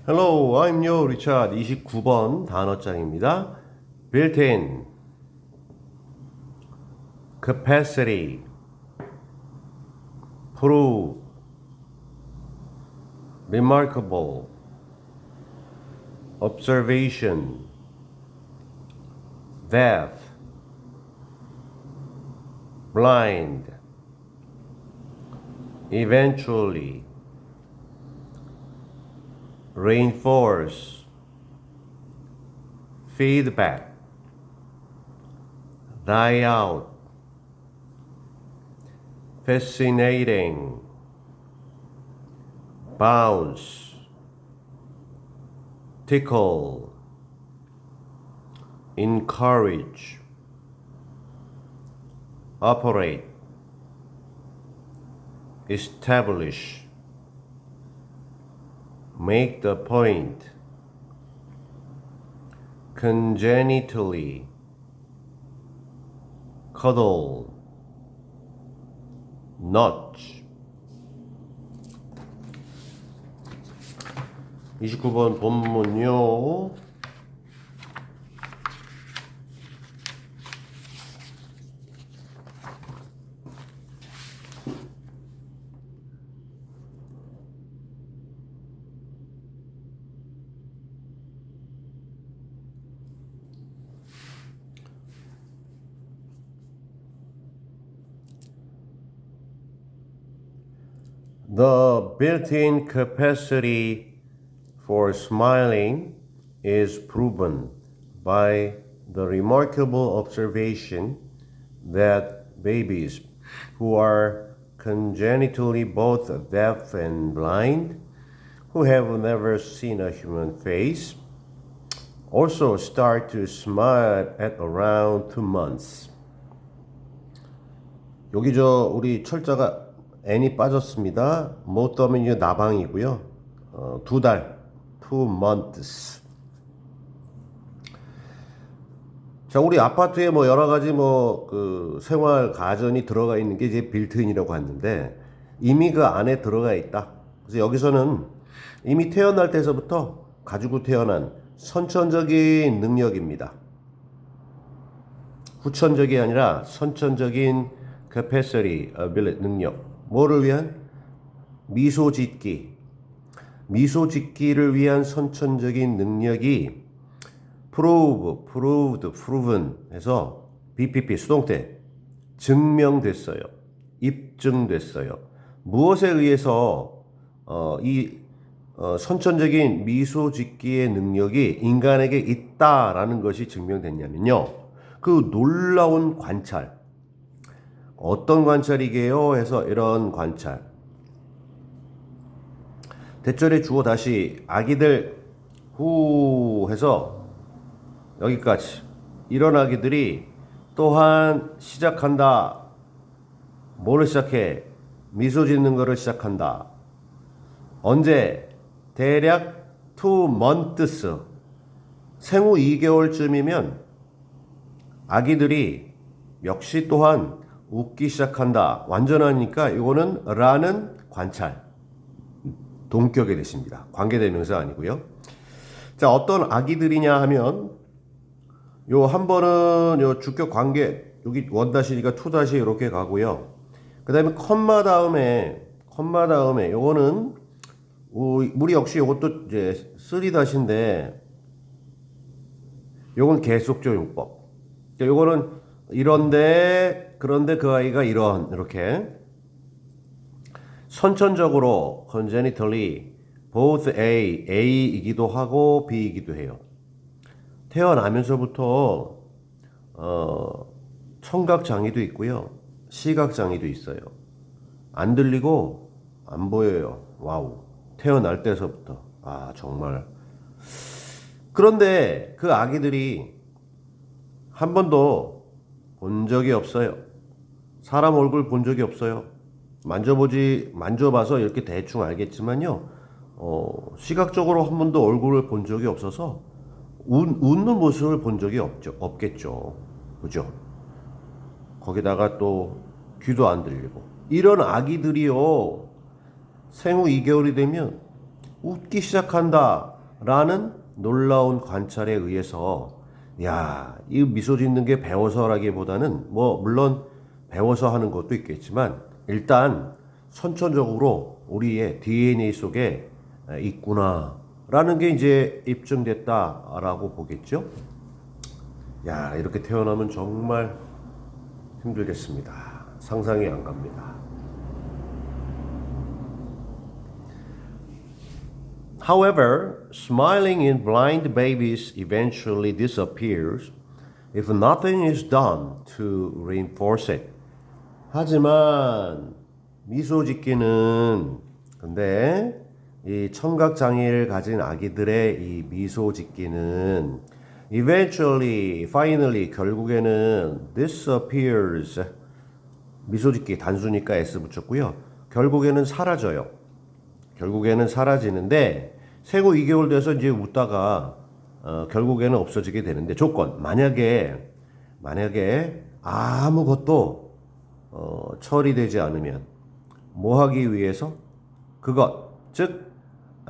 Hello, I'm your Richard. 29번 단어장입니다. Built-in, capacity, prove, remarkable, observation, deaf, blind, eventually, reinforce, feedback, die out, fascinating, bounce, tickle, encourage, operate, establish, make the point, congenitally, cuddle, notch. 29번 본문요. The built-in capacity for smiling is proven by the remarkable observation that babies who are congenitally both deaf and blind, who have never seen a human face, also start to smile at around 2 months. 여기 우리 철자가 n이 빠졌습니다. 못 더하면 이게 나방이고요. 2달, 2 months. 자, 우리 아파트에 여러 가지 생활 가전이 들어가 있는 게 이제 빌트인이라고 하는데 이미 그 안에 들어가 있다. 그래서 여기서는 이미 태어날 때서부터 가지고 태어난 선천적인 능력입니다. 후천적이 아니라 선천적인 capacity, ability, 능력. 뭐를 위한? 미소 짓기. 미소 짓기를 위한 선천적인 능력이 prove, proved, proven 해서 BPP 수동태 증명됐어요. 입증됐어요. 무엇에 의해서 이 선천적인 미소 짓기의 능력이 인간에게 있다라는 것이 증명됐냐면요. 그 놀라운 관찰. 어떤 관찰이게요? 해서 이런 관찰. 대절의 주어 다시 아기들 후 해서 여기까지. 이런 아기들이 또한 시작한다. 뭐를 시작해? 미소 짓는 거를 시작한다. 언제? 대략 2 months. 생후 2개월쯤이면 아기들이 역시 또한 웃기 시작한다. 완전하니까 이거는 라는 관찰. 동격이 되십니다. 관계대명사 아니고요. 자, 어떤 아기들이냐 하면 요 한 번은 요 주격 관계 여기 원다시니까 투다시 이렇게 가고요. 그 다음에 컴마 다음에 요거는 우리 역시 요것도 이제 3다시인데 요건 계속적 용법. 요거는 이런데 그런데 그 아이가 이렇게 선천적으로 congenitally both A이기도 하고 B이기도 해요. 태어나면서부터 청각 장애도 있고요. 시각 장애도 있어요. 안 들리고 안 보여요. 와우. 태어날 때서부터. 아, 정말. 그런데 그 아기들이 한 번도 본 적이 없어요. 사람 얼굴 본 적이 없어요. 만져봐서 이렇게 대충 알겠지만요. 시각적으로 한 번도 얼굴을 본 적이 없어서 웃는 모습을 본 적이 없겠죠. 그죠? 거기다가 또 귀도 안 들리고. 이런 아기들이요. 생후 2개월이 되면 웃기 시작한다 라는 놀라운 관찰에 의해서 야, 이 미소 짓는 게 배워서라기보다는 뭐 물론 배워서 하는 것도 있겠지만 일단 선천적으로 우리의 DNA 속에 있구나 라는 게 이제 입증됐다라고 보겠죠. 야, 이렇게 태어나면 정말 힘들겠습니다. 상상이 안 갑니다. However, smiling in blind babies eventually disappears if nothing is done to reinforce it. 하지만 미소 짓기는 근데 이 청각 장애를 가진 아기들의 이 미소 짓기는 eventually, finally 결국에는 disappears. 미소 짓기 단수니까 s 붙였고요. 결국에는 사라져요. 결국에는 사라지는데 생후 2개월 돼서 이제 웃다가 결국에는 없어지게 되는데 조건 만약에 아무것도 처리되지 않으면 뭐 하기 위해서 그것 즉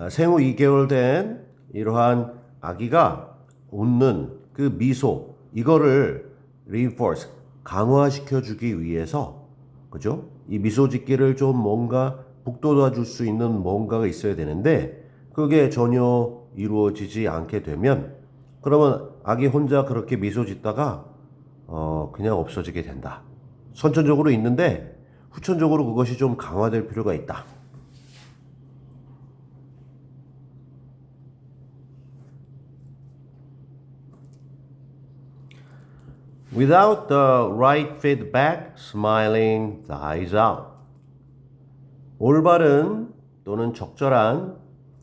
생후 2개월 된 이러한 아기가 웃는 그 미소 이거를 reinforce 강화시켜 주기 위해서 그죠? 이 미소 짓기를 좀 뭔가 북돋아 줄 수 있는 뭔가가 있어야 되는데 그게 전혀 이루어지지 않게 되면 그러면 아기 혼자 그렇게 미소 짓다가 그냥 없어지게 된다. 선천적으로 있는데 후천적으로 그것이 좀 강화될 필요가 있다. Without the right feedback, smiling dies out. 올바른 또는 적절한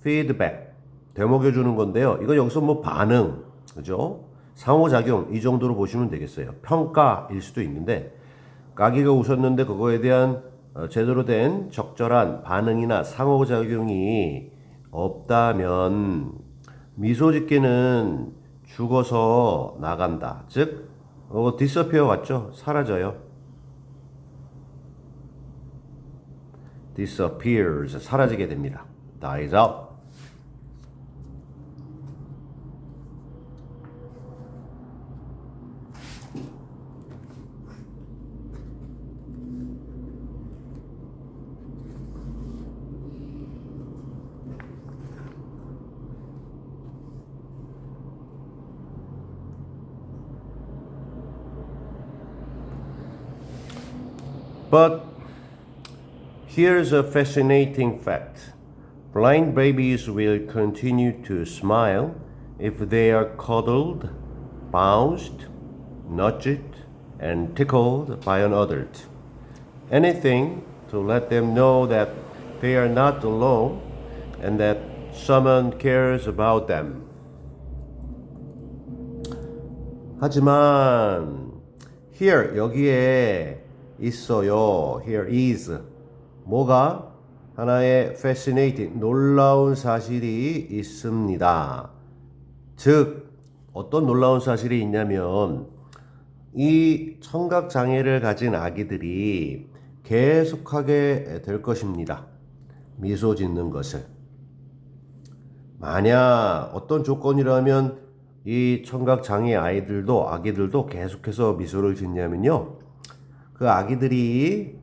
피드백, 되먹여주는 건데요. 이거 여기서 뭐 반응, 그죠? 상호작용 이 정도로 보시면 되겠어요. 평가일 수도 있는데 아기가 웃었는데 그거에 대한 제대로 된 적절한 반응이나 상호작용이 없다면 미소 짓기는 죽어서 나간다. 즉 disappear 맞죠? 사라져요. disappears 사라지게 됩니다. dies out. But here's a fascinating fact. Blind babies will continue to smile if they are cuddled, bounced, nudged, and tickled by an adult. Anything to let them know that they are not alone and that someone cares about them. 하지만 here 여기에 있어요. Here is 뭐가 하나의 fascinating 놀라운 사실이 있습니다. 즉 어떤 놀라운 사실이 있냐면 이 청각 장애를 가진 아기들이 계속하게 될 것입니다. 미소 짓는 것을. 만약 어떤 조건이라면 이 청각 장애 아기들도 계속해서 미소를 짓냐면요. 그 아기들이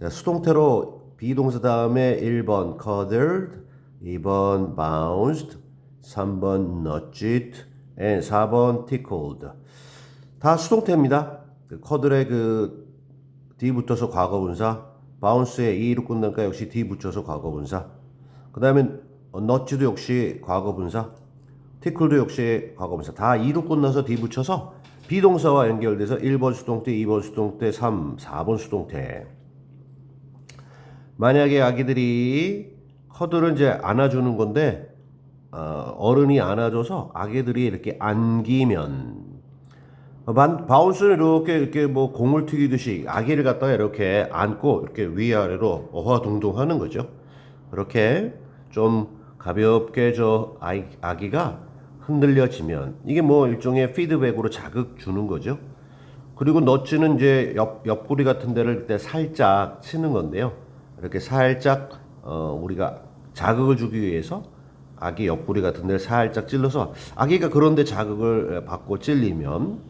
수동태로 비동사 다음에 1번 cuddled, 2번 bounced, 3번 nudged, 4번 tickled. 다 수동태입니다. cuddle에 그 D 붙어서 과거분사, bounce에 E로 끝나니까 역시 D 붙여서 과거분사. 그 다음에 nudge도 역시 과거분사, tickled도 역시 과거분사. 다 E로 끝나서 D 붙여서 비동사와 연결돼서 1번 수동태, 2번 수동태, 3, 4번 수동태. 만약에 아기들이 커들은 이제 안아주는 건데 어른이 안아줘서 아기들이 이렇게 안기면 바운스는 이렇게 뭐 공을 튀기듯이 아기를 갖다가 이렇게 안고 이렇게 위아래로 어화동동하는 거죠. 그렇게 좀 가볍게 아기가 흔들려지면 이게 뭐 일종의 피드백으로 자극 주는 거죠. 그리고 너츠는 이제 옆구리 같은 데를 살짝 치는 건데요. 이렇게 살짝 우리가 자극을 주기 위해서 아기 옆구리 같은 데를 살짝 찔러서 아기가 그런데 자극을 받고 찔리면,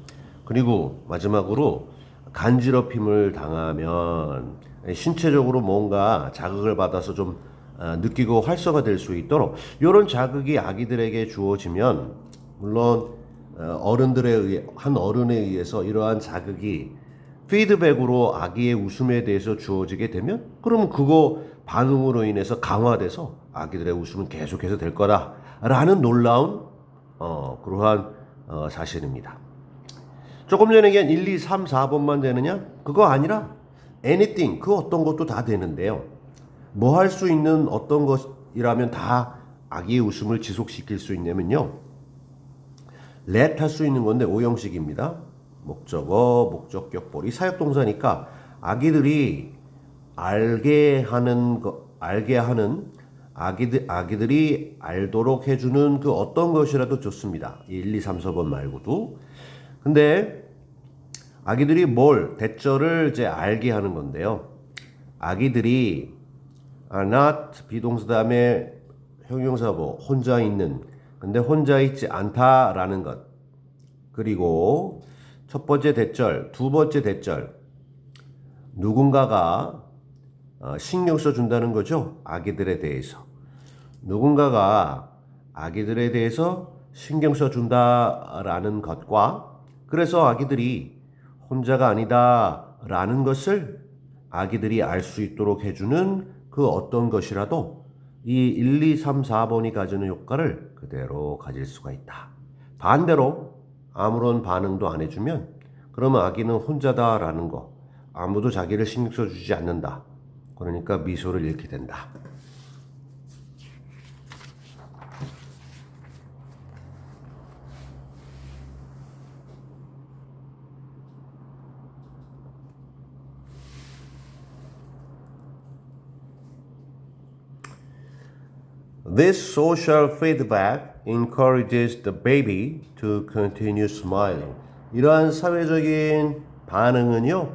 그리고 마지막으로 간지럽힘을 당하면 신체적으로 뭔가 자극을 받아서 좀 느끼고 활성화될 수 있도록 이런 자극이 아기들에게 주어지면, 물론 한 어른에 의해서 이러한 자극이 피드백으로 아기의 웃음에 대해서 주어지게 되면, 그러면 그거 반응으로 인해서 강화돼서 아기들의 웃음은 계속해서 될 거다라는 놀라운 그러한 사실입니다. 조금 전에 얘기한 1, 2, 3, 4번만 되느냐? 그거 아니라 anything, 그 어떤 것도 다 되는데요. 뭐 할 수 있는 어떤 것이라면 다 아기의 웃음을 지속시킬 수 있냐면요, let 할 수 있는 건데 오형식입니다. 목적어, 목적격, 이 사역동사니까 아기들이 알게 하는 아기들이 알도록 해주는 그 어떤 것이라도 좋습니다. 1, 2, 3, 4번 말고도. 근데 아기들이 대절을 이제 알게 하는 건데요. 아기들이 are not 비동사 다음에 형용사보 혼자 있는, 근데 혼자 있지 않다라는 것. 그리고 첫 번째 대절, 두 번째 대절, 누군가가 신경 써준다는 거죠. 아기들에 대해서. 누군가가 아기들에 대해서 신경 써준다라는 것과, 그래서 아기들이 혼자가 아니다라는 것을 아기들이 알 수 있도록 해주는 그 어떤 것이라도 이 1, 2, 3, 4번이 가지는 효과를 그대로 가질 수가 있다. 반대로 아무런 반응도 안 해주면, 그러면 아기는 혼자다라는 거, 아무도 자기를 신경 써주지 않는다. 그러니까 미소를 잃게 된다. This social feedback encourages the baby to continue smiling. 이러한 사회적인 반응은요,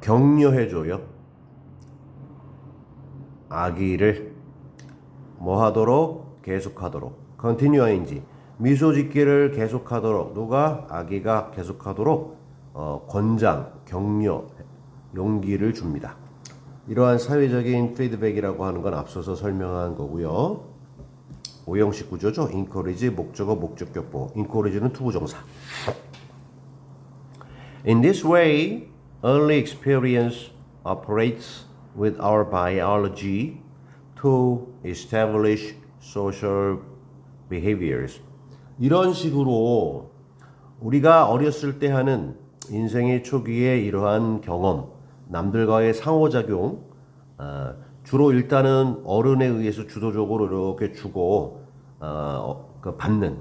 격려해줘요. 아기를 뭐 하도록? 계속하도록. continue ing. 미소 짓기를 계속하도록. 누가? 아기가 계속하도록 권장, 격려, 용기를 줍니다. 이러한 사회적인 피드백이라고 하는 건 앞서서 설명한 거고요. 오형식 구조죠. encourage, 목적어, 목적격, encourage는 투부정사. In this way, early experience operates with our biology to establish social behaviors. 이런 식으로 우리가 어렸을 때 하는 인생의 초기에 이러한 경험, 남들과의 상호작용, 주로 일단은 어른에 의해서 주도적으로 이렇게 주고 받는,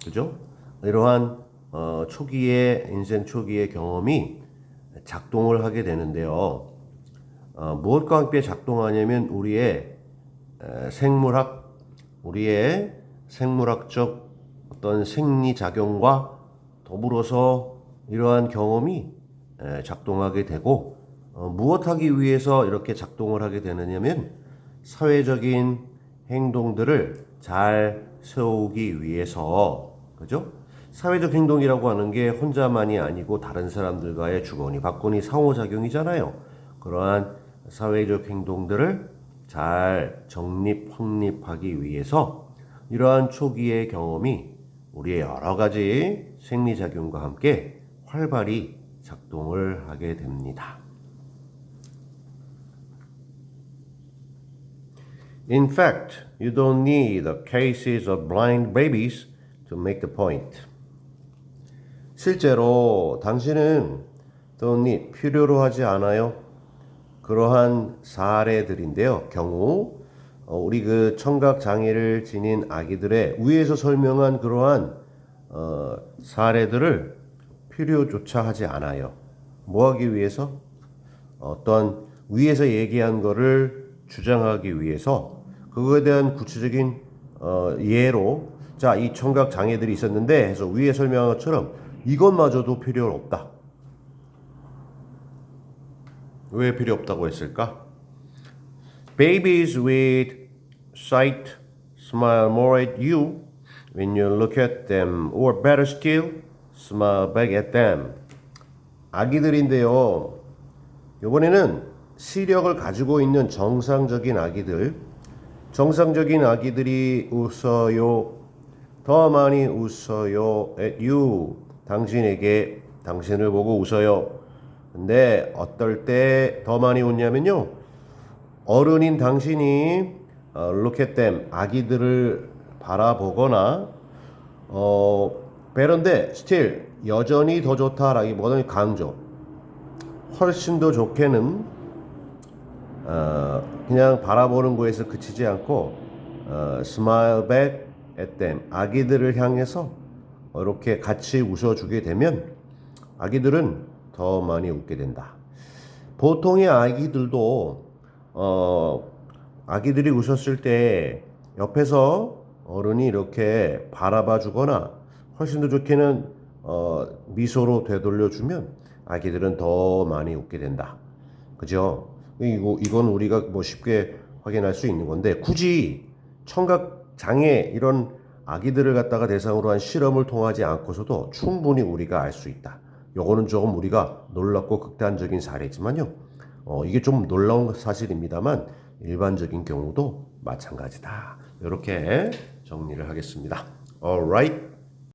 그죠? 이러한 인생 초기의 경험이 작동을 하게 되는데요. 무엇과 함께 작동하냐면 우리의 생물학적 어떤 생리작용과 더불어서 이러한 경험이 작동하게 되고, 무엇하기 위해서 이렇게 작동을 하게 되느냐면 사회적인 행동들을 잘 세우기 위해서, 그죠? 사회적 행동이라고 하는 게 혼자만이 아니고 다른 사람들과의 주거니 받거니 상호작용이잖아요. 그러한 사회적 행동들을 잘 확립하기 위해서 이러한 초기의 경험이 우리의 여러 가지 생리작용과 함께 활발히 작동을 하게 됩니다. In fact, you don't need the cases of blind babies to make the point. 실제로 당신은 don't need, 필요로 하지 않아요. 그러한 사례들인데요. 경우 우리 그 청각 장애를 지닌 아기들의 위에서 설명한 그러한 사례들을 필요조차 하지 않아요. 뭐 하기 위해서? 어떤 위에서 얘기한 거를 주장하기 위해서 그거에 대한 구체적인 예로, 자, 이 청각 장애들이 있었는데 해서 위에 설명한 것처럼 이것마저도 필요 없다. 왜 필요 없다고 했을까? Babies with sight smile more at you when you look at them, or better still, smile back at them. 아기들인데요. 이번에는 시력을 가지고 있는 정상적인 아기들이 웃어요. 더 많이 웃어요. at you. 당신에게, 당신을 보고 웃어요. 근데 어떨 때 더 많이 웃냐면요. 어른인 당신이 look at them. 아기들을 바라보거나 bettern데 still 여전히 더 좋다라기보다는 강조. 훨씬 더 좋게는 그냥 바라보는 거에서 그치지 않고 smile back at them. 아기들을 향해서 이렇게 같이 웃어주게 되면 아기들은 더 많이 웃게 된다. 보통의 아기들도 아기들이 웃었을 때 옆에서 어른이 이렇게 바라봐 주거나 훨씬 더 좋게는 미소로 되돌려주면 아기들은 더 많이 웃게 된다. 그죠? 이건 우리가 뭐 쉽게 확인할 수 있는 건데 굳이 청각 장애 이런 아기들을 갖다가 대상으로 한 실험을 통하지 않고서도 충분히 우리가 알 수 있다. 요거는 조금 우리가 놀랍고 극단적인 사례지만요. 이게 좀 놀라운 사실입니다만 일반적인 경우도 마찬가지다. 이렇게 정리를 하겠습니다. Alright.